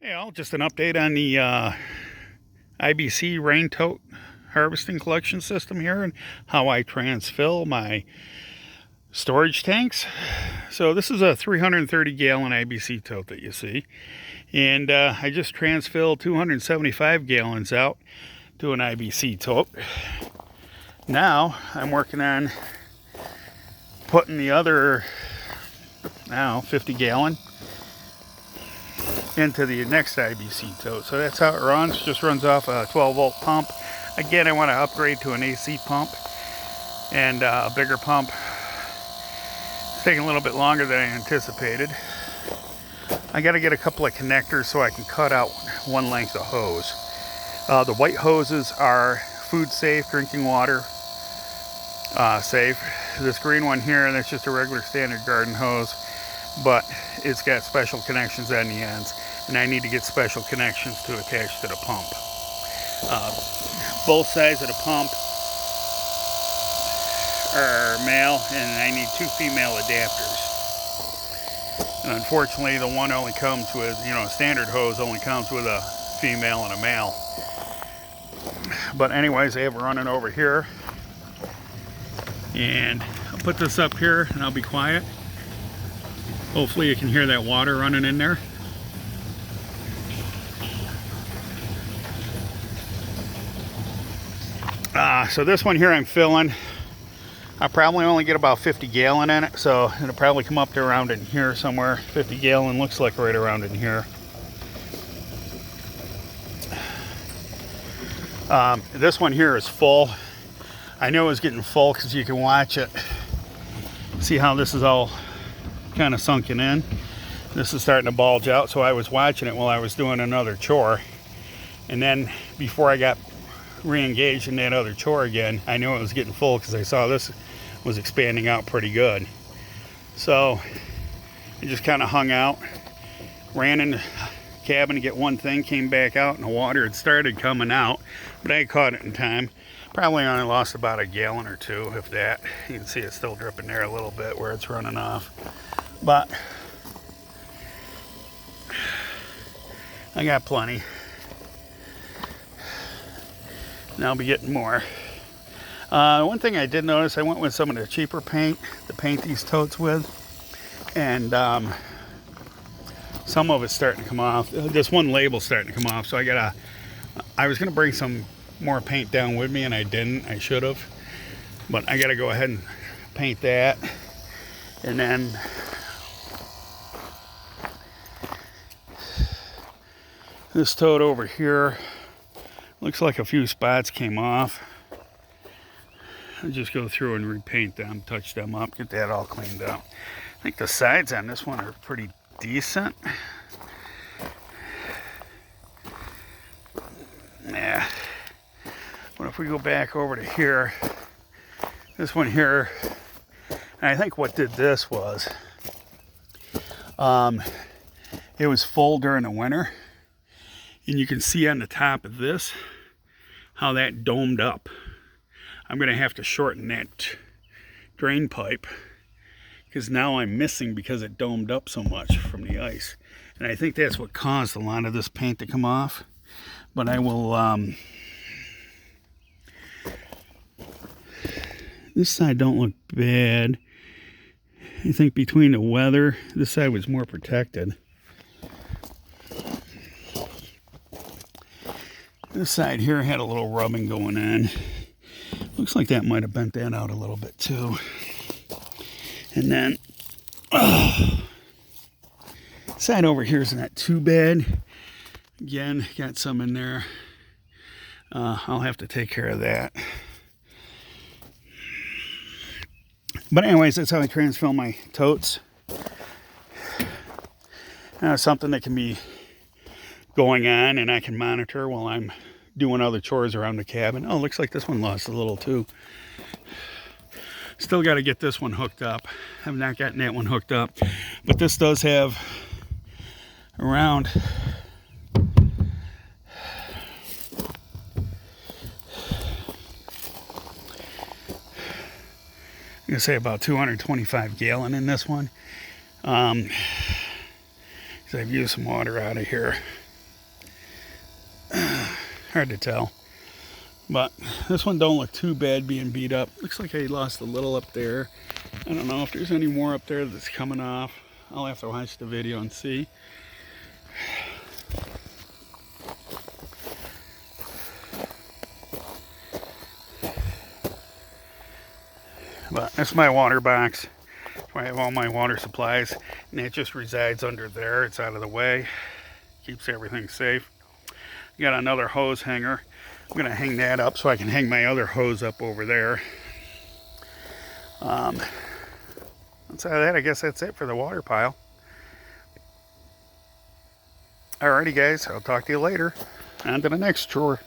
Hey all, just an update on the IBC rain tote harvesting collection system here and how I transfill my storage tanks. So this is a 330 gallon IBC tote that you see, and I just transfilled 275 gallons out to an IBC tote. Now I'm working on putting the other 50 gallon into the next IBC tote. So that's how it runs. Just runs off a 12-volt pump. Again, I want to upgrade to an AC pump and a bigger pump. It's taking a little bit longer than I anticipated. I got to get a couple of connectors so I can cut out one length of hose. The white hoses are food safe, drinking water safe. This green one here, that's just a regular standard garden hose, but it's got special connections on the ends, and I need to get special connections to attach to the pump. Both sides of the pump are male, and I need two female adapters. And unfortunately, the one only comes with, a standard hose only comes with a female and a male. But anyways, I have it running over here, and I'll put this up here and I'll be quiet. Hopefully you can hear that water running in there. So this one here I'm filling. I probably only get about 50 gallon in it, so it'll probably come up to around in here somewhere. 50 gallon looks like right around in here. This one here is full. I know it's getting full because you can watch it. See how this is all kind of sunken in. This is starting to bulge out, so I was watching it while I was doing another chore, and then before I got re-engaged in that other chore again, I knew it was getting full because I saw this was expanding out pretty good. So I just kind of hung out, ran in the cabin to get one thing, came back out, and the water had started coming out, but I caught it in time. Probably only lost about a gallon or two, if that. You can see it's still dripping there a little bit where it's running off. But I got plenty. And I'll be getting more. One thing I did notice, I went with some of the cheaper paint to paint these totes with. And some of it's starting to come off. This one label's starting to come off. So I was going to bring some more paint down with me, and I didn't. I should have. But I got to go ahead and paint that. And then this tote over here, looks like a few spots came off. I'll just go through and repaint them, touch them up, get that all cleaned up. I think the sides on this one are pretty decent. Yeah. But if we go back over to here, this one here, and I think what did this was, it was full during the winter. And you can see on the top of this how that domed up. I'm going to have to shorten that drain pipe because now I'm missing because it domed up so much from the ice. And I think that's what caused a lot of this paint to come off. But I will, this side don't look bad. I think between the weather, this side was more protected. This side here had a little rubbing going on. Looks like that might have bent that out a little bit too. And then, side over here is not too bad. Again, got some in there. I'll have to take care of that. But anyways, that's how I transfill my totes. Something that can be going on and I can monitor while I'm doing other chores around the cabin. Oh, looks like this one lost a little too. Still got to get this one hooked up. Have not gotten that one hooked up, but this does have around I'm gonna say about 225 gallon in this one. So I've used some water out of here. Hard to tell. But this one don't look too bad being beat up. Looks like I lost a little up there. I don't know if there's any more up there that's coming off. I'll have to watch the video and see. But that's my water box. I have all my water supplies, and it just resides under there. It's out of the way. Keeps everything safe. Got another hose hanger. I'm gonna hang that up so I can hang my other hose up over there. Outside of that, I guess that's it for the water pile. Alrighty guys, I'll talk to you later. On to the next chore.